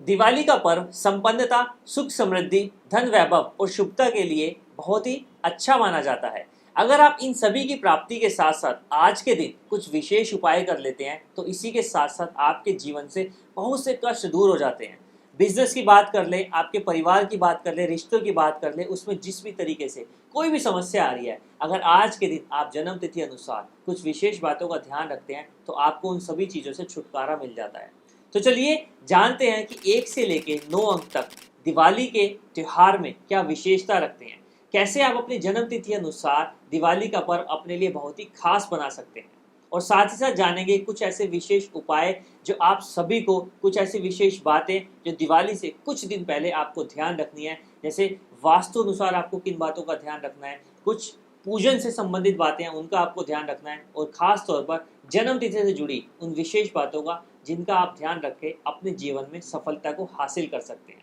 दिवाली का पर्व संपन्नता, सुख समृद्धि, धन वैभव और शुभता के लिए बहुत ही अच्छा माना जाता है। अगर आप इन सभी की प्राप्ति के साथ साथ आज के दिन कुछ विशेष उपाय कर लेते हैं तो इसी के साथ साथ आपके जीवन से बहुत से कष्ट दूर हो जाते हैं। बिजनेस की बात कर ले, आपके परिवार की बात कर ले, रिश्तों की बात कर ले, उसमें जिस भी तरीके से कोई भी समस्या आ रही है, अगर आज के दिन आप जन्म तिथि अनुसार कुछ विशेष बातों का ध्यान रखते हैं तो आपको उन सभी चीज़ों से छुटकारा मिल जाता है। तो चलिए जानते हैं कि 1 से लेके 9 अंक तक दिवाली के त्योहार में क्या विशेषता रखते हैं, कैसे आप अपनी जन्म तिथि अनुसार दिवाली का पर्व अपने लिए बहुत ही खास बना सकते हैं, और साथ ही साथ जानेंगे कुछ ऐसे विशेष उपाय जो आप सभी को, कुछ ऐसी विशेष बातें जो दिवाली से कुछ दिन पहले आपको ध्यान रखनी है। जैसे वास्तु अनुसार आपको किन बातों का ध्यान रखना है, कुछ पूजन से संबंधित बातें हैं उनका आपको ध्यान रखना है, और खास तौर पर जन्म तिथि से जुड़ी उन विशेष बातों का जिनका आप ध्यान रख के अपने जीवन में सफलता को हासिल कर सकते हैं।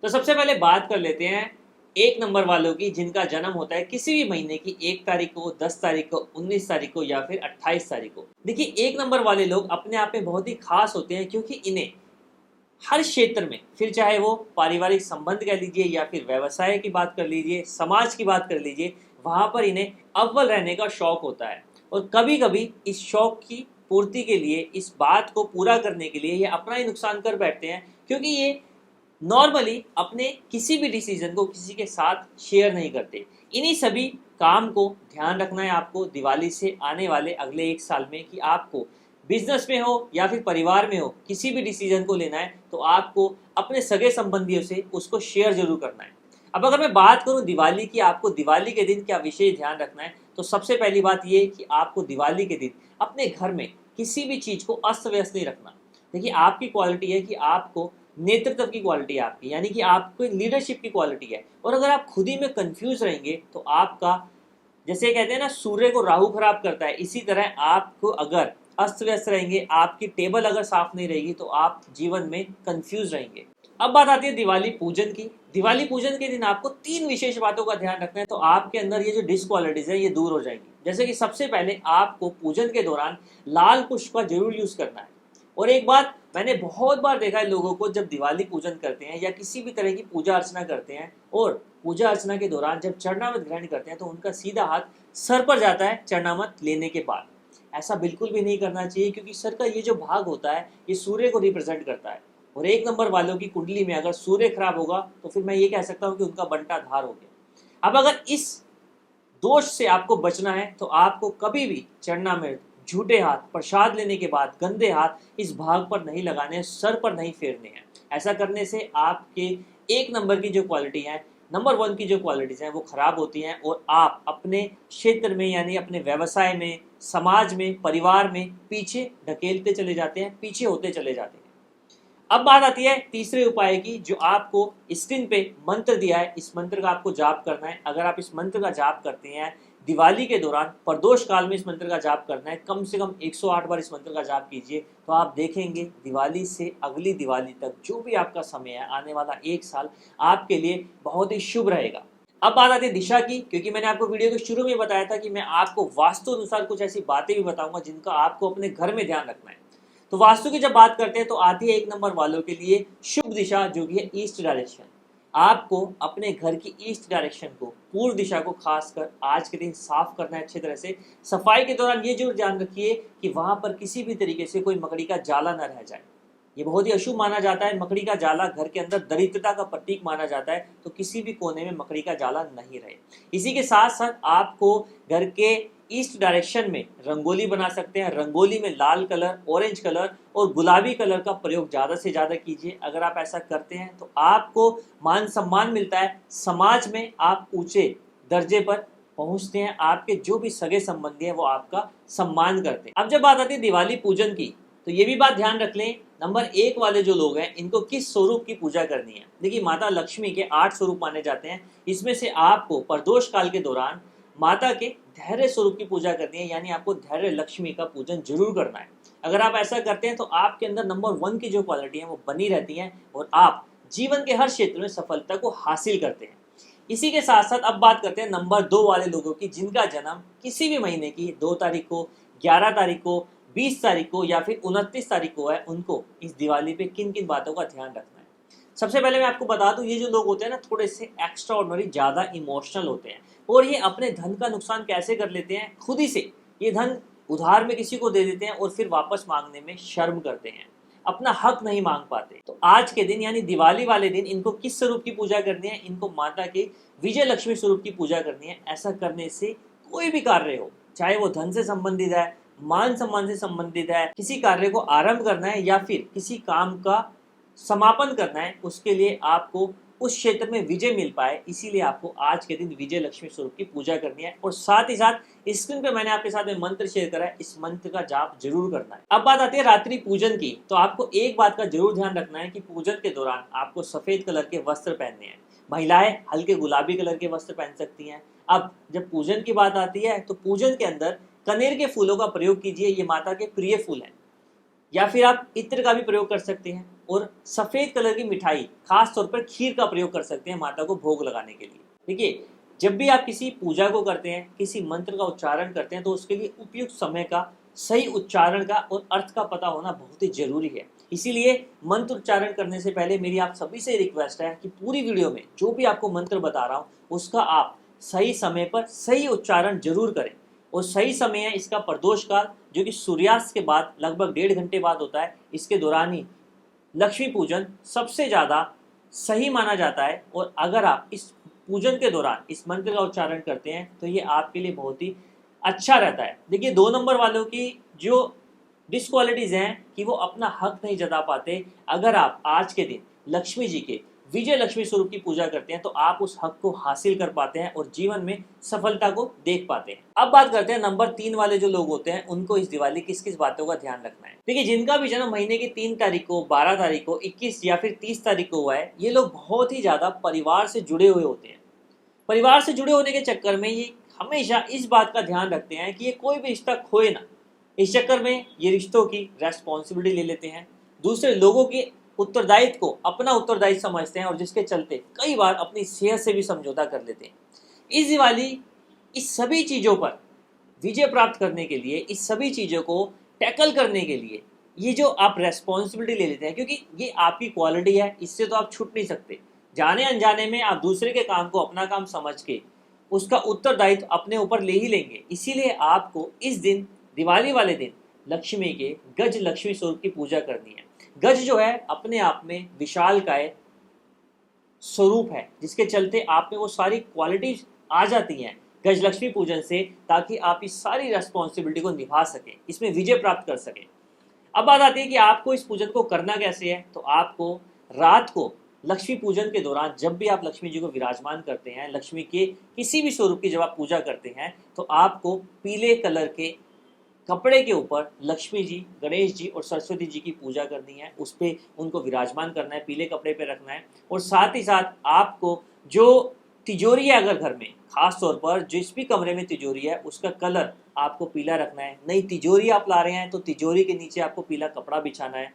तो सबसे पहले बात कर लेते हैं 1 नंबर वालों की, जिनका जन्म होता है किसी भी महीने की 1 तारीख को, 10 तारीख को, 19 तारीख को या फिर 28 तारीख को। देखिए 1 नंबर वाले लोग अपने आप में बहुत ही खास होते हैं, क्योंकि इन्हें हर क्षेत्र में, फिर चाहे वो पारिवारिक संबंध कह लीजिए या फिर व्यवसाय की बात कर लीजिए, समाज की बात कर लीजिए, वहाँ पर इन्हें अव्वल रहने का शौक होता है। और कभी कभी इस शौक की पूर्ति के लिए, इस बात को पूरा करने के लिए ये अपना ही नुकसान कर बैठते हैं, क्योंकि ये नॉर्मली अपने किसी भी डिसीजन को किसी के साथ शेयर नहीं करते। इन्हीं सभी काम को ध्यान रखना है आपको दिवाली से आने वाले अगले 1 साल में, कि आपको बिजनेस में हो या फिर परिवार में हो, किसी भी डिसीजन को लेना है तो आपको अपने सगे संबंधियों से उसको शेयर जरूर करना है। अब अगर मैं बात करूं दिवाली की, आपको दिवाली के दिन क्या विशेष ध्यान रखना है, तो सबसे पहली बात यह कि आपको दिवाली के दिन अपने घर में किसी भी चीज़ को अस्त व्यस्त नहीं रखना। देखिए आपकी क्वालिटी है कि आपको नेतृत्व की क्वालिटी है आपकी, यानी कि आपको लीडरशिप की क्वालिटी है, और अगर आप खुद ही में कंफ्यूज रहेंगे तो आपका, जैसे कहते हैं ना सूर्य को राहु खराब करता है, इसी तरह आपको अगर अस्त व्यस्त रहेंगे, आपकी टेबल अगर साफ नहीं रहेगी तो आप जीवन में कंफ्यूज रहेंगे। अब बात आती है दिवाली पूजन की। दिवाली पूजन के दिन आपको 3 विशेष बातों का ध्यान रखना है, तो आपके अंदर ये जो डिसक्वालिटीज है ये दूर हो जाएंगी। जैसे कि सबसे पहले आपको पूजन के दौरान लाल पुष्प का जरूर यूज करना है। और एक बात मैंने बहुत बार देखा है लोगों को, जब दिवाली पूजन करते हैं या किसी भी तरह की पूजा अर्चना करते हैं, और पूजा अर्चना के दौरान जब चरणामृत ग्रहण करते हैं तो उनका सीधा हाथ सर पर जाता है चरणामृत लेने के बाद। ऐसा बिल्कुल भी नहीं करना चाहिए, क्योंकि सर का ये जो भाग होता है ये सूर्य को रिप्रेजेंट करता है, और 1 नंबर वालों की कुंडली में अगर सूर्य खराब होगा तो फिर मैं ये कह सकता हूँ कि उनका बंटा धार हो गया। अब अगर इस दोष से आपको बचना है तो आपको कभी भी चरणामृत झूठे हाथ प्रसाद लेने के बाद गंदे हाथ इस भाग पर नहीं लगाने, सर पर नहीं फेरने हैं। ऐसा करने से आपके 1 नंबर की जो क्वालिटी है, नंबर 1 की जो क्वालिटीज़ हैं वो खराब होती हैं, और आप अपने क्षेत्र में यानी अपने व्यवसाय में, समाज में, परिवार में पीछे ढकेलते चले जाते हैं, पीछे होते चले जाते हैं। अब बात आती है तीसरे उपाय की, जो आपको स्क्रीन पे मंत्र दिया है, इस मंत्र का आपको जाप करना है। अगर आप इस मंत्र का जाप करते हैं दिवाली के दौरान, प्रदोष काल में इस मंत्र का जाप करना है, कम से कम 108 बार इस मंत्र का जाप कीजिए, तो आप देखेंगे दिवाली से अगली दिवाली तक जो भी आपका समय है, आने वाला 1 साल आपके लिए बहुत ही शुभ रहेगा। अब बात आती है दिशा की, क्योंकि मैंने आपको वीडियो के शुरू में बताया था कि मैं आपको वास्तु अनुसार कुछ ऐसी बातें भी बताऊंगा जिनका आपको अपने घर में ध्यान रखना है। तो वास्तु की जब बात करते हैं तो आती है 1 नंबर वालों के लिए शुभ दिशा, जो कि है ईस्ट डायरेक्शन। आपको अपने घर की ईस्ट डायरेक्शन को, पूर्व दिशा को खासकर आज के दिन साफ करना है अच्छी तरह से। सफाई के दौरान ये जरूर ध्यान रखिए कि वहां पर किसी भी तरीके से कोई मकड़ी का जाला न रह जाए। ये बहुत ही अशुभ माना जाता है। मकड़ी का जाला घर के अंदर दरिद्रता का प्रतीक माना जाता है, तो किसी भी कोने में मकड़ी का जाला नहीं रहे। इसी के साथ साथ आपको घर के ईस्ट डायरेक्शन में रंगोली बना सकते हैं। रंगोली में लाल कलर, ऑरेंज कलर और गुलाबी कलर का प्रयोग ज़्यादा से ज़्यादा कीजिए। अगर आप ऐसा करते हैं तो आपको मान सम्मान मिलता है, समाज में आप ऊंचे दर्जे पर पहुंचते हैं, आपके जो भी सगे संबंधी हैं वो आपका सम्मान करते हैं। अब जब बात आती है दिवाली पूजन की, तो ये भी बात ध्यान रख लें, नंबर 1 वाले जो लोग हैं इनको किस स्वरूप की पूजा करनी है। देखिए माता लक्ष्मी के 8 स्वरूप माने जाते हैं, इसमें से आपको प्रदोष काल के दौरान माता के धैर्य स्वरूप की पूजा करनी है, यानी आपको धैर्य लक्ष्मी का पूजन जरूर करना है। अगर आप ऐसा करते हैं तो आपके अंदर नंबर 1 की जो क्वालिटी है वो बनी रहती है, और आप जीवन के हर क्षेत्र में सफलता को हासिल करते हैं। इसी के साथ साथ अब बात करते हैं नंबर 2 वाले लोगों की, जिनका जन्म किसी भी महीने की 2 तारीख को, 11 तारीख को, 20 तारीख को या फिर 29 तारीख को है, उनको इस दिवाली पे किन किन बातों का ध्यान रखना है। सबसे पहले मैं आपको बता दूं, ये जो लोग होते हैं ना, थोड़े से एक्स्ट्रा ऑर्डिनरी, ज़्यादा इमोशनल होते हैं और ये अपने धन का नुकसान कैसे कर लेते हैं, खुद ही से ये धन उधार में किसी को दे देते हैं और फिर वापस मांगने में शर्म करते हैं, अपना हक नहीं मांग पाते। तो आज के दिन यानी दिवाली वाले दिन इनको किस स्वरूप की पूजा करनी है, इनको माता के विजय लक्ष्मी स्वरूप की पूजा करनी है। ऐसा करने से कोई भी कार्य हो, चाहे वो धन से संबंधित है, मान सम्मान से संबंधित है, किसी कार्य को आरंभ करना है या फिर किसी काम का समापन करना है, उसके लिए आपको उस क्षेत्र में विजय मिल पाए, इसीलिए आपको आज के दिन विजय लक्ष्मी स्वरूप की पूजा करनी है। और साथ ही साथ स्क्रीन पे मैंने आपके साथ में मंत्र शेयर करा है, इस मंत्र का जाप जरूर करना है। अब बात आती है रात्रि पूजन की, तो आपको एक बात का जरूर ध्यान रखना है कि पूजन के दौरान आपको सफेद कलर के वस्त्र पहनने हैं। महिलाएं हल्के गुलाबी कलर के वस्त्र पहन सकती हैं। अब जब पूजन की बात आती है तो पूजन के अंदर कनेर के फूलों का प्रयोग कीजिए, ये माता के प्रिय फूल हैं, या फिर आप इत्र का भी प्रयोग कर सकते हैं। और सफ़ेद कलर की मिठाई, खास तौर पर खीर का प्रयोग कर सकते हैं माता को भोग लगाने के लिए। देखिए, जब भी आप किसी पूजा को करते हैं, किसी मंत्र का उच्चारण करते हैं, तो उसके लिए उपयुक्त समय का, सही उच्चारण का और अर्थ का पता होना बहुत ही जरूरी है। इसीलिए मंत्र उच्चारण करने से पहले मेरी आप सभी से रिक्वेस्ट है कि पूरी वीडियो में जो भी आपको मंत्र बता रहा हूँ उसका आप सही समय पर सही उच्चारण जरूर करें। और सही समय है इसका प्रदोष काल, जो कि सूर्यास्त के बाद लगभग 1.5 घंटे बाद होता है। इसके दौरान ही लक्ष्मी पूजन सबसे ज़्यादा सही माना जाता है। और अगर आप इस पूजन के दौरान इस मंत्र का उच्चारण करते हैं तो ये आपके लिए बहुत ही अच्छा रहता है। देखिए, 2 नंबर वालों की जो डिसक्वालिटीज़ हैं कि वो अपना हक नहीं जता पाते। अगर आप आज के दिन लक्ष्मी जी के विजय लक्ष्मी स्वरूप की पूजा करते हैं तो आप उस हक को हासिल कर पाते हैं और जीवन में सफलता को देख पाते हैं। अब बात करते हैं नंबर 3 वाले जो लोग होते हैं, उनको इस दिवाली किस किस बातों का ध्यान रखना है। देखिए, जिनका भी जन्म महीने की 3 तारीख को, 12 तारीख को, 21 या फिर 30 तारीख को हुआ है, ये लोग बहुत ही ज़्यादा परिवार से जुड़े हुए होते हैं। परिवार से जुड़े होने के चक्कर में ये हमेशा इस बात का ध्यान रखते हैं कि ये कोई भी रिश्ता खोए ना। इस चक्कर में ये रिश्तों की रेस्पॉन्सिबिलिटी ले लेते हैं, दूसरे लोगों के उत्तरदायित्व को अपना उत्तरदायित्व समझते हैं और जिसके चलते कई बार अपनी सेहत से भी समझौता कर लेते हैं। इस दिवाली इस सभी चीज़ों पर विजय प्राप्त करने के लिए, इस सभी चीज़ों को टैकल करने के लिए ये जो आप रेस्पॉन्सिबिलिटी ले लेते हैं, क्योंकि ये आपकी क्वालिटी है, इससे तो आप छूट नहीं सकते। जाने अनजाने में आप दूसरे के काम को अपना काम समझ के उसका उत्तरदायित्व अपने ऊपर ले ही लेंगे। इसीलिए आपको इस दिन, दिवाली वाले दिन, लक्ष्मी के गज लक्ष्मी स्वरूप की पूजा करनी है। गज जो है अपने आप में विशालकाय स्वरूप है, जिसके चलते आप में वो सारी क्वालिटीज आ जाती हैं गज लक्ष्मी पूजन से, ताकि आप इस सारी रेस्पॉन्सिबिलिटी को निभा सकें, इसमें विजय प्राप्त कर सकें। अब बात आती है कि आपको इस पूजन को करना कैसे है। तो आपको रात को लक्ष्मी पूजन के दौरान, जब भी आप लक्ष्मी जी को विराजमान करते हैं, लक्ष्मी के किसी भी स्वरूप की जब आप पूजा करते हैं, तो आपको पीले कलर के कपड़े के ऊपर लक्ष्मी जी, गणेश जी और सरस्वती जी की पूजा करनी है। उस पर उनको विराजमान करना है, पीले कपड़े पे रखना है। और साथ ही साथ आपको जो तिजोरी है, अगर घर में खास तौर पर जिस भी कमरे में तिजोरी है, उसका कलर आपको पीला रखना है। नई तिजोरी आप ला रहे हैं तो तिजोरी के नीचे आपको पीला कपड़ा बिछाना है।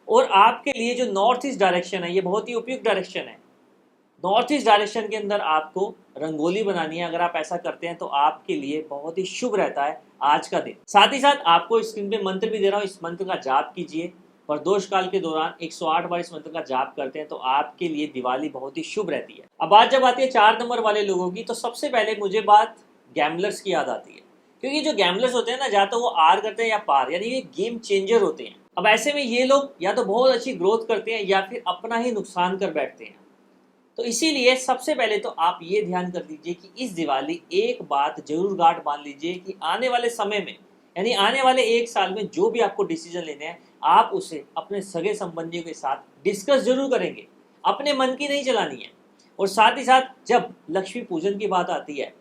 और आपके लिए जो नॉर्थ ईस्ट डायरेक्शन है, ये बहुत ही उपयुक्त डायरेक्शन है। नॉर्थ ईस्ट डायरेक्शन के अंदर आपको रंगोली बनानी है। अगर आप ऐसा करते हैं तो आपके लिए बहुत ही शुभ रहता है आज का दिन। साथ ही साथ आपको स्क्रीन पे मंत्र भी दे रहा हूँ, इस मंत्र का जाप कीजिए। प्रदोष काल के दौरान 108 बार इस मंत्र का जाप करते हैं तो आपके लिए दिवाली बहुत ही शुभ रहती है। अब बात जब आती है 4 नंबर वाले लोगों की, तो सबसे पहले मुझे बात गैमलर्स की याद आती है। क्योंकि जो गैमलर्स होते हैं ना, या तो वो आर करते हैं या पार, यानी ये गेम चेंजर होते हैं। अब ऐसे में ये लोग या तो बहुत अच्छी ग्रोथ करते हैं या फिर अपना ही नुकसान कर बैठते हैं। तो इसीलिए सबसे पहले तो आप ये ध्यान कर लीजिए कि इस दिवाली एक बात जरूर गांठ बांध लीजिए कि आने वाले समय में, यानी आने वाले 1 साल में जो भी आपको डिसीजन लेने हैं, आप उसे अपने सगे संबंधियों के साथ डिस्कस जरूर करेंगे, अपने मन की नहीं चलानी है। और साथ ही साथ जब लक्ष्मी पूजन की बात आती है,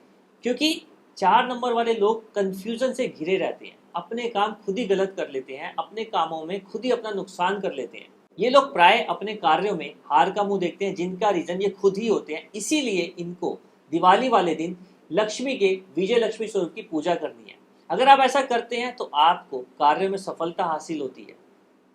क्योंकि 4 नंबर वाले लोग कन्फ्यूजन से घिरे रहते हैं, अपने काम खुद ही गलत कर लेते हैं, अपने कामों में खुद ही अपना नुकसान कर लेते हैं। ये लोग प्राय अपने कार्यों में हार का मुंह देखते हैं, जिनका रीजन ये खुद ही होते हैं। इसीलिए इनको दिवाली वाले दिन लक्ष्मी के विजय लक्ष्मी स्वरूप की पूजा करनी है। अगर आप ऐसा करते हैं तो आपको कार्यों में सफलता हासिल होती है,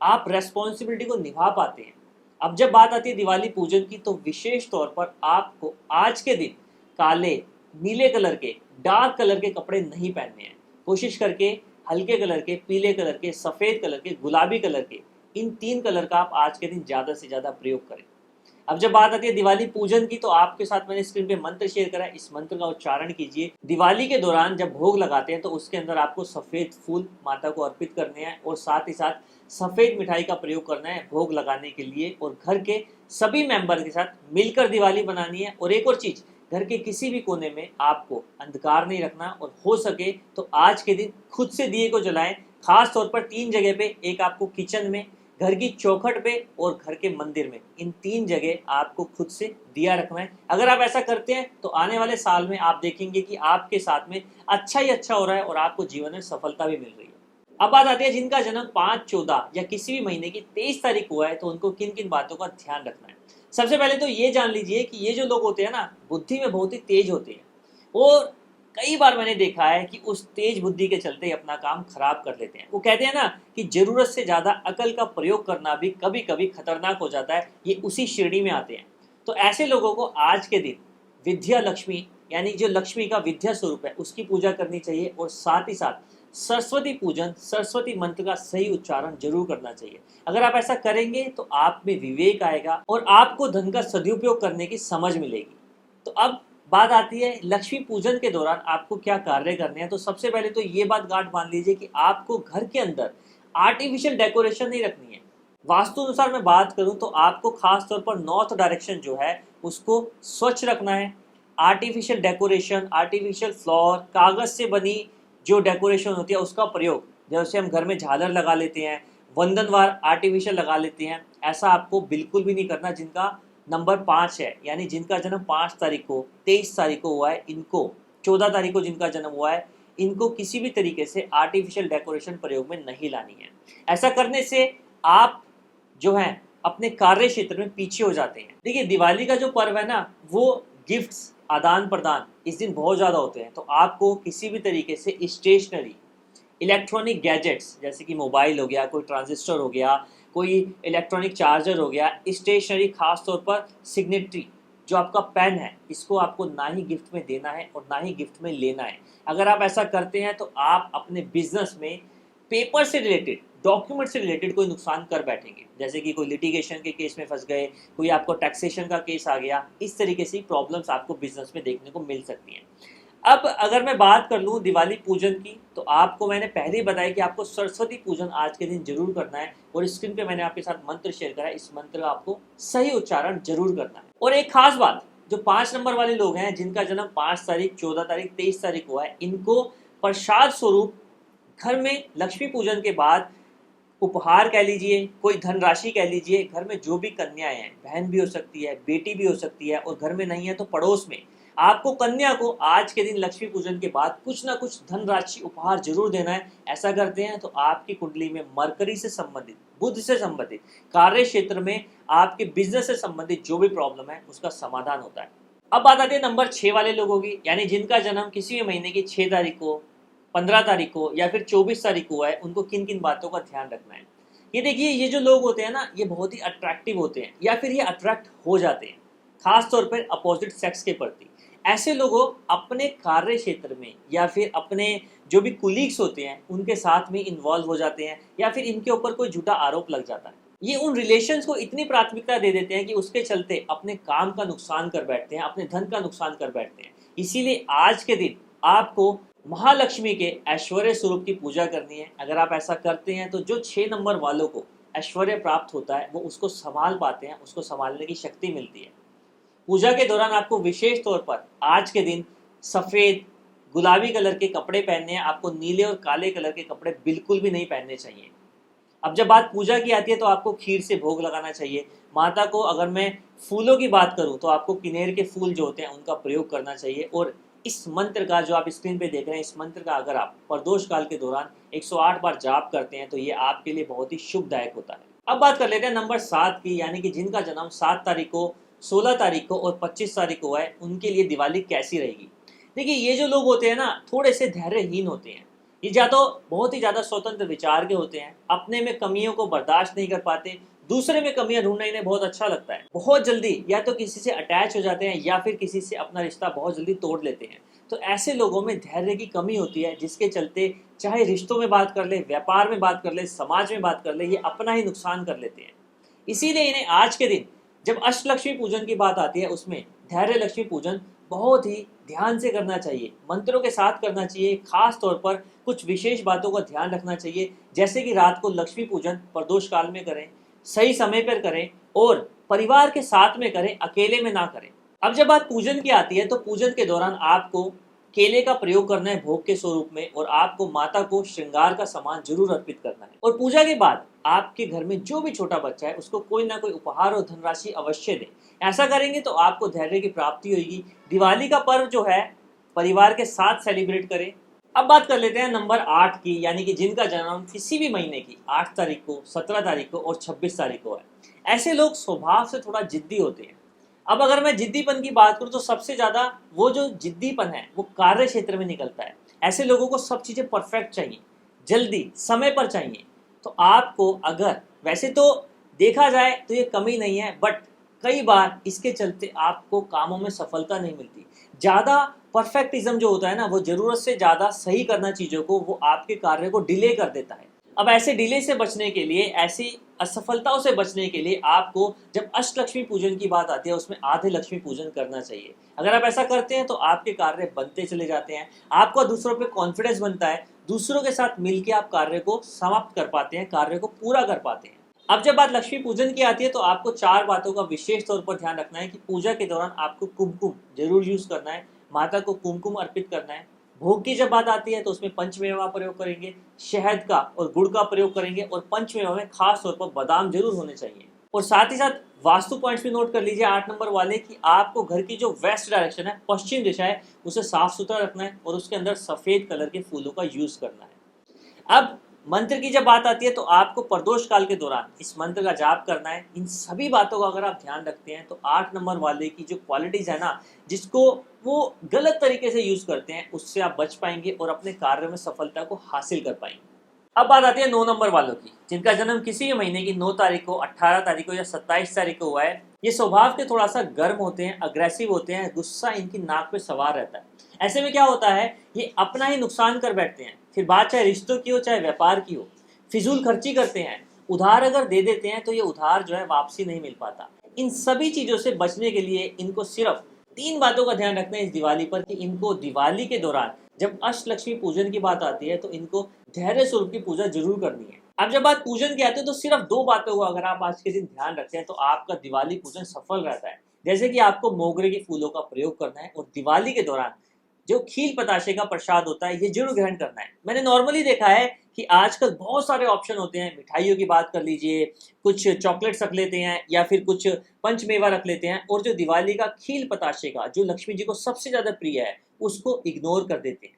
आप रेस्पॉन्सिबिलिटी को निभा पाते हैं। अब जब बात आती है दिवाली पूजन की, तो विशेष तौर पर आपको आज के दिन काले, नीले कलर के, डार्क कलर के कपड़े नहीं पहनने हैं। कोशिश करके हल्के कलर के, पीले कलर के, सफ़ेद कलर के, गुलाबी कलर के, इन 3 कलर का आप आज के दिन ज़्यादा से ज़्यादा प्रयोग करें। अब जब बात आती है दिवाली पूजन की, तो आपके साथ मैंने स्क्रीन पे मंत्र शेयर करा है, इस मंत्र का उच्चारण कीजिए। दिवाली के दौरान जब भोग लगाते हैं तो उसके अंदर आपको सफ़ेद फूल माता को अर्पित करने हैं और साथ ही साथ सफ़ेद मिठाई का प्रयोग करना है भोग लगाने के लिए, और घर के सभी मेंबर के साथ मिलकर दिवाली बनानी है। और एक और चीज़, घर के किसी भी कोने में आपको अंधकार नहीं रखना, और हो सके तो आज के दिन खुद से दिए को जलाएं। खास तौर पर 3 जगह पे, एक आपको किचन में, घर की चौखट पे और घर के मंदिर में, इन 3 जगह आपको खुद से दिया रखना है। अगर आप ऐसा करते हैं तो आने वाले साल में आप देखेंगे कि आपके साथ में अच्छा ही अच्छा हो रहा है और आपको जीवन में सफलता भी मिल रही है। अब बात आती है जिनका जन्म 5, 14 या किसी भी महीने की 23 तारीख हुआ है, तो उनको किन किन बातों का ध्यान रखना है। सबसे पहले तो ये जान लीजिए कि ये जो लोग होते हैं ना, बुद्धि में बहुत ही तेज होते हैं, और कई बार मैंने देखा है कि उस तेज बुद्धि के चलते ही अपना काम खराब कर लेते हैं। वो कहते हैं ना कि जरूरत से ज्यादा अकल का प्रयोग करना भी कभी कभी खतरनाक हो जाता है, ये उसी श्रेणी में आते हैं। तो ऐसे लोगों को आज के दिन विद्या लक्ष्मी, यानी जो लक्ष्मी का विद्या स्वरूप है, उसकी पूजा करनी चाहिए, और साथ ही साथ सरस्वती पूजन, सरस्वती मंत्र का सही उच्चारण जरूर करना चाहिए। अगर आप ऐसा करेंगे तो आप में विवेक आएगा और आपको धन का सदुपयोग करने की समझ मिलेगी। तो अब बात आती है लक्ष्मी पूजन के दौरान आपको क्या कार्य करने हैं। तो सबसे पहले तो ये बात गांठ बांध लीजिए कि आपको घर के अंदर आर्टिफिशियल डेकोरेशन नहीं रखनी है। वास्तु अनुसार मैं बात करूं तो आपको खास तौर पर नॉर्थ डायरेक्शन जो है उसको स्वच्छ रखना है। आर्टिफिशियल डेकोरेशन, आर्टिफिशियल फ्लावर, कागज से बनी जो डेकोरेशन होती है उसका प्रयोग, जैसे हम घर में झालर लगा लेते हैं, वंदनवार आर्टिफिशियल लगा लेते हैं, ऐसा आपको बिल्कुल भी नहीं करना। जिनका नंबर 5 है, यानी जिनका जन्म 5 तारीख को, 23 तारीख को हुआ है, इनको 14 तारीख को जिनका जन्म हुआ है, इनको किसी भी तरीके से आर्टिफिशियल डेकोरेशन प्रयोग में नहीं लानी है। ऐसा करने से आप जो है अपने कार्य क्षेत्र में पीछे हो जाते हैं। देखिए दिवाली का जो पर्व है ना, वो गिफ्ट्स आदान प्रदान इस दिन बहुत ज़्यादा होते हैं। तो आपको किसी भी तरीके से स्टेशनरी, इलेक्ट्रॉनिक गैजेट्स जैसे कि मोबाइल हो गया, कोई ट्रांजिस्टर हो गया, कोई इलेक्ट्रॉनिक चार्जर हो गया, स्टेशनरी, खास तौर पर सिग्नेटरी जो आपका पेन है, इसको आपको ना ही गिफ्ट में देना है और ना ही गिफ्ट में लेना है। अगर आप ऐसा करते हैं तो आप अपने बिजनेस में पेपर से रिलेटेड, डॉक्यूमेंट से रिलेटेड कोई नुकसान कर बैठेंगे, जैसे कि कोई लिटिगेशन के केस में फंस गए, कोई आपको टैक्सेशन का केस आ गया, इस तरीके से प्रॉब्लम्स आपको बिजनेस में देखने को मिल सकती हैं। अब अगर मैं बात कर लूँ दिवाली पूजन की, तो आपको मैंने पहले ही बताया कि आपको सरस्वती पूजन आज के दिन जरूर करना है, और स्क्रीन पे मैंने आपके साथ मंत्र शेयर करा है, इस मंत्र का आपको सही उच्चारण जरूर करना है। और एक खास बात, जो 5 नंबर वाले लोग हैं जिनका जन्म 5 तारीख, 14 तारीख, 23 तारीख हुआ है, इनको प्रसाद स्वरूप घर में लक्ष्मी पूजन के बाद उपहार कह लीजिए, कोई धनराशि कह लीजिए, घर में जो भी कन्याएं हैं, बहन भी हो सकती है, बेटी भी हो सकती है, और घर में नहीं है तो पड़ोस में, आपको कन्या को आज के दिन लक्ष्मी पूजन के बाद कुछ ना कुछ धनराशि उपहार जरूर देना है। ऐसा करते हैं तो आपकी कुंडली में मरकरी से संबंधित, बुध से संबंधित, कार्य क्षेत्र में आपके बिजनेस से संबंधित जो भी प्रॉब्लम है उसका समाधान होता है। अब बात आती है नंबर 6 वाले लोगों की, यानी जिनका जन्म किसी भी महीने की 6 तारीख को, 15 तारीख को या फिर 24 तारीख को हुआ है, उनको किन किन बातों का ध्यान रखना है। ये देखिए, ये जो लोग होते हैं ना, ये बहुत ही अट्रैक्टिव होते हैं, या फिर ये अट्रैक्ट हो जाते हैं खास तौर पर अपोजिट सेक्स के प्रति। ऐसे लोगों अपने कार्य क्षेत्र में या फिर अपने जो भी कुलीग्स होते हैं उनके साथ में इन्वॉल्व हो जाते हैं, या फिर इनके ऊपर कोई झूठा आरोप लग जाता है। ये उन रिलेशंस को इतनी प्राथमिकता दे देते हैं कि उसके चलते अपने काम का नुकसान कर बैठते हैं, अपने धन का नुकसान कर बैठते हैं। इसीलिए आज के दिन आपको महालक्ष्मी के ऐश्वर्य स्वरूप की पूजा करनी है। अगर आप ऐसा करते हैं तो जो 6 नंबर वालों को ऐश्वर्य प्राप्त होता है वो उसको संभाल पाते हैं, उसको संभालने की शक्ति मिलती है। पूजा के दौरान आपको विशेष तौर पर आज के दिन सफ़ेद, गुलाबी कलर के कपड़े पहनने हैं। आपको नीले और काले कलर के कपड़े बिल्कुल भी नहीं पहनने चाहिए। अब जब बात पूजा की आती है तो आपको खीर से भोग लगाना चाहिए। माता को अगर मैं फूलों की बात करूं तो आपको किनेर के फूल जो होते हैं उनका प्रयोग करना चाहिए। और इस मंत्र का जो आप स्क्रीन पे देख रहे हैं, इस मंत्र का अगर आप प्रदोष काल के दौरान 108 बार जाप करते हैं तो ये आपके लिए बहुत ही शुभदायक होता है। अब बात कर लेते हैं नंबर 7 की, यानी कि जिनका जन्म 7 तारीख को, 16 तारीख को और 25 तारीख को हुआ है, उनके लिए दिवाली कैसी रहेगी। देखिए, ये जो लोग होते हैं ना, थोड़े से धैर्यहीन होते हैं। ये या तो बहुत ही ज़्यादा स्वतंत्र विचार के होते हैं, अपने में कमियों को बर्दाश्त नहीं कर पाते, दूसरे में कमियां ढूंढना इन्हें बहुत अच्छा लगता है। बहुत जल्दी या तो किसी से अटैच हो जाते हैं या फिर किसी से अपना रिश्ता बहुत जल्दी तोड़ लेते हैं। तो ऐसे लोगों में धैर्य की कमी होती है, जिसके चलते चाहे रिश्तों में बात कर ले, व्यापार में बात कर ले, समाज में बात कर ले, ये अपना ही नुकसान कर लेते हैं। इसीलिए इन्हें आज के दिन जब अष्टलक्ष्मी पूजन की बात आती है, उसमें धैर्य लक्ष्मी पूजन बहुत ही ध्यान से करना चाहिए, मंत्रों के साथ करना चाहिए। खास तौर पर कुछ विशेष बातों का ध्यान रखना चाहिए, जैसे कि रात को लक्ष्मी पूजन प्रदोष काल में करें, सही समय पर करें और परिवार के साथ में करें, अकेले में ना करें। अब जब बात पूजन की आती है, तो पूजन के दौरान आपको केले का प्रयोग करना है भोग के स्वरूप में, और आपको माता को श्रृंगार का सामान जरूर अर्पित करना है। और पूजा के बाद आपके घर में जो भी छोटा बच्चा है, उसको कोई ना कोई उपहार और धनराशि अवश्य दें। ऐसा करेंगे तो आपको धैर्य की प्राप्ति होगी। दिवाली का पर्व जो है, परिवार के साथ सेलिब्रेट करें। अब बात कर लेते हैं नंबर 8 की, यानी कि जिनका जन्म किसी भी महीने की 8 तारीख को, 17 तारीख को और 26 तारीख को है। ऐसे लोग स्वभाव से थोड़ा जिद्दी होते हैं। अब अगर मैं जिद्दीपन की बात करूं, तो सबसे ज़्यादा वो जो जिद्दीपन है वो कार्य क्षेत्र में निकलता है। ऐसे लोगों को सब चीज़ें परफेक्ट चाहिए, जल्दी समय पर चाहिए। तो आपको, अगर वैसे तो देखा जाए तो ये कमी नहीं है, बट कई बार इसके चलते आपको कामों में सफलता नहीं मिलती। ज़्यादा परफेक्टिज्म जो होता है ना, वो ज़रूरत से ज़्यादा सही करना चीज़ों को, वो आपके कार्य को डिले कर देता है। अब ऐसे डिले से बचने के लिए, ऐसी असफलताओं से बचने के लिए, आपको जब अष्टलक्ष्मी पूजन की बात आती है, उसमें आधे लक्ष्मी पूजन करना चाहिए। अगर आप ऐसा करते हैं तो आपके कार्य बनते चले जाते हैं, आपका दूसरों पे कॉन्फिडेंस बनता है, दूसरों के साथ मिलकर आप कार्य को समाप्त कर पाते हैं, कार्य को पूरा कर पाते हैं। अब जब बात लक्ष्मी पूजन की आती है, तो आपको 4 बातों का विशेष तौर पर ध्यान रखना है कि पूजा के दौरान आपको कुमकुम जरूर यूज करना है, माता को कुमकुम अर्पित करना है। भोग की जब बात आती है, तो उसमें पंचमेवा प्रयोग करेंगे, शहद का और गुड़ का प्रयोग करेंगे, और पंचमेवा में खास तौर पर बादाम जरूर होने चाहिए। और साथ ही साथ वास्तु पॉइंट्स भी नोट कर लीजिए 8 नंबर वाले, कि आपको घर की जो वेस्ट डायरेक्शन है, पश्चिम दिशा है, उसे साफ सुथरा रखना है और उसके अंदर सफेद कलर के फूलों का यूज करना है। अब मंत्र की जब बात आती है, तो आपको प्रदोष काल के दौरान इस मंत्र का जाप करना है। इन सभी बातों का अगर आप ध्यान रखते हैं, तो 8 नंबर वाले की जो क्वालिटीज है ना, जिसको वो गलत तरीके से यूज करते हैं, उससे आप बच पाएंगे और अपने कार्य में सफलता को हासिल कर पाएंगे। अब बात आती है 9 नंबर वालों की, जिनका जन्म किसी भी महीने की 9 तारीख को, 18 तारीख को या 27 तारीख को हुआ है। ये स्वभाव के थोड़ा सा गर्म होते हैं, अग्रेसिव होते हैं, गुस्सा इनकी नाक पे सवार रहता है। ऐसे में क्या होता है, ये अपना ही नुकसान कर बैठते हैं। फिर बात चाहे रिश्तों की हो, चाहे व्यापार की हो, फिजूल खर्ची करते हैं। उधार अगर दे देते हैं, तो ये उधार जो है वापसी नहीं मिल पाता। इन सभी चीज़ों से बचने के लिए इनको सिर्फ 3 बातों का ध्यान रखना है इस दिवाली पर, कि इनको दिवाली के दौरान जब अष्टलक्ष्मी पूजन की बात आती है, तो इनको धैर्य स्वरूप की पूजा जरूर करनी है। अब जब बात पूजन की आती है, तो सिर्फ 2 बातों को अगर आप आज के दिन ध्यान रखते हैं, तो आपका दिवाली पूजन सफल रहता है। जैसे कि आपको मोगरे के फूलों का प्रयोग करना है, और दिवाली के दौरान जो खील पताशे का प्रसाद होता है, ये जरूर ग्रहण करना है। मैंने नॉर्मली देखा है कि आजकल बहुत सारे ऑप्शन होते हैं। मिठाइयों की बात कर लीजिए, कुछ चॉकलेट्स रख लेते हैं या फिर कुछ पंचमेवा रख लेते हैं, और जो दिवाली का खील पताशे का, जो लक्ष्मी जी को सबसे ज़्यादा प्रिय है, उसको इग्नोर कर देते हैं।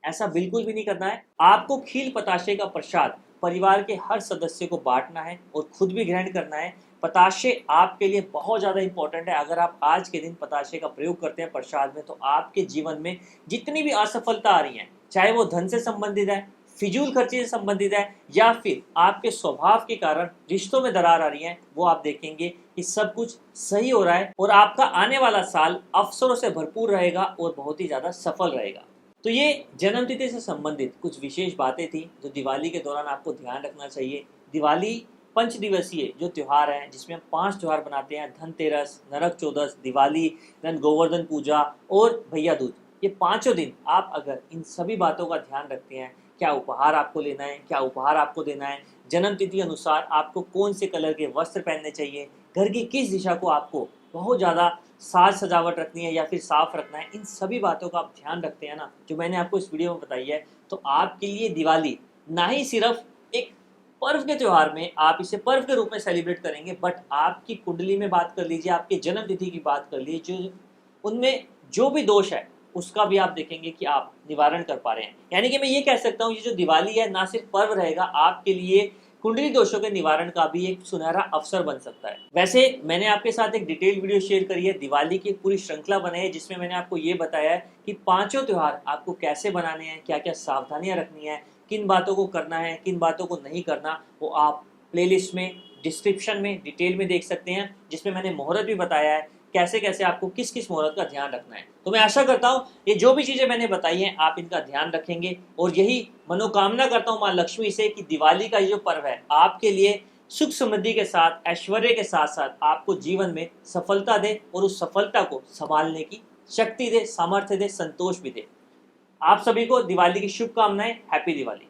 ऐसा बिल्कुल भी नहीं करना है। आपको खील पताशे का प्रसाद परिवार के हर सदस्य को बांटना है और खुद भी ग्रहण करना है। पताशे आपके लिए बहुत ज़्यादा इंपॉर्टेंट है। अगर आप आज के दिन पताशे का प्रयोग करते हैं प्रसाद में, तो आपके जीवन में जितनी भी असफलता आ रही है, चाहे वो धन से संबंधित है, फिजूल खर्चे से संबंधित है, या फिर आपके स्वभाव के कारण रिश्तों में दरार आ रही है, वो आप देखेंगे कि सब कुछ सही हो रहा है, और आपका आने वाला साल अवसरों से भरपूर रहेगा और बहुत ही ज़्यादा सफल रहेगा। तो ये जन्मतिथि से संबंधित कुछ विशेष बातें थी, जो दिवाली के दौरान आपको ध्यान रखना चाहिए। दिवाली 5 दिवसीय जो त्यौहार है, जिसमें हम 5 त्यौहार बनाते हैं: धनतेरस, नरक चौदस, दिवाली, देन गोवर्धन पूजा और भैया दूज। ये पाँचों दिन आप अगर इन सभी बातों का ध्यान रखते हैं, क्या उपहार आपको लेना है, क्या उपहार आपको देना है, जन्म तिथि अनुसार आपको कौन से कलर के वस्त्र पहनने चाहिए, घर की किस दिशा को आपको बहुत ज़्यादा साज सजावट रखनी है या फिर साफ रखना है, इन सभी बातों का आप ध्यान रखते हैं ना, जो मैंने आपको इस वीडियो में बताई है, तो आपके लिए दिवाली ना ही सिर्फ एक पर्व के त्यौहार में आप इसे पर्व के रूप में सेलिब्रेट करेंगे, बट आपकी कुंडली में बात कर लीजिए, आपके जन्म तिथि की बात कर लीजिए, जो उनमें जो भी दोष है, उसका भी आप देखेंगे कि आप निवारण कर पा रहे हैं। यानी कि मैं ये कह सकता हूँ, ये जो दिवाली है ना सिर्फ पर्व रहेगा, आपके लिए कुंडली दोषों के निवारण का भी एक सुनहरा अवसर बन सकता है। वैसे मैंने आपके साथ एक डिटेल वीडियो शेयर करी है, दिवाली की पूरी श्रृंखला बनाई है, जिसमें मैंने आपको ये बताया है कि पांचों त्यौहार आपको कैसे बनाने हैं, क्या क्या सावधानियां रखनी है, किन बातों को करना है, किन बातों को नहीं करना, वो आप प्लेलिस्ट में डिस्क्रिप्शन में डिटेल में देख सकते हैं, जिसमें मैंने मुहूर्त भी बताया है, कैसे कैसे आपको किस किस मुहूर्त का ध्यान रखना है। तो मैं आशा करता हूँ ये जो भी चीज़ें मैंने बताई हैं आप इनका ध्यान रखेंगे, और यही मनोकामना करता हूँ माँ लक्ष्मी से कि दिवाली का ये जो पर्व है आपके लिए सुख समृद्धि के साथ, ऐश्वर्य के साथ साथ आपको जीवन में सफलता दे, और उस सफलता को संभालने की शक्ति दे, सामर्थ्य दे, संतोष भी दे। आप सभी को दिवाली की शुभकामनाएं। हैप्पी दिवाली।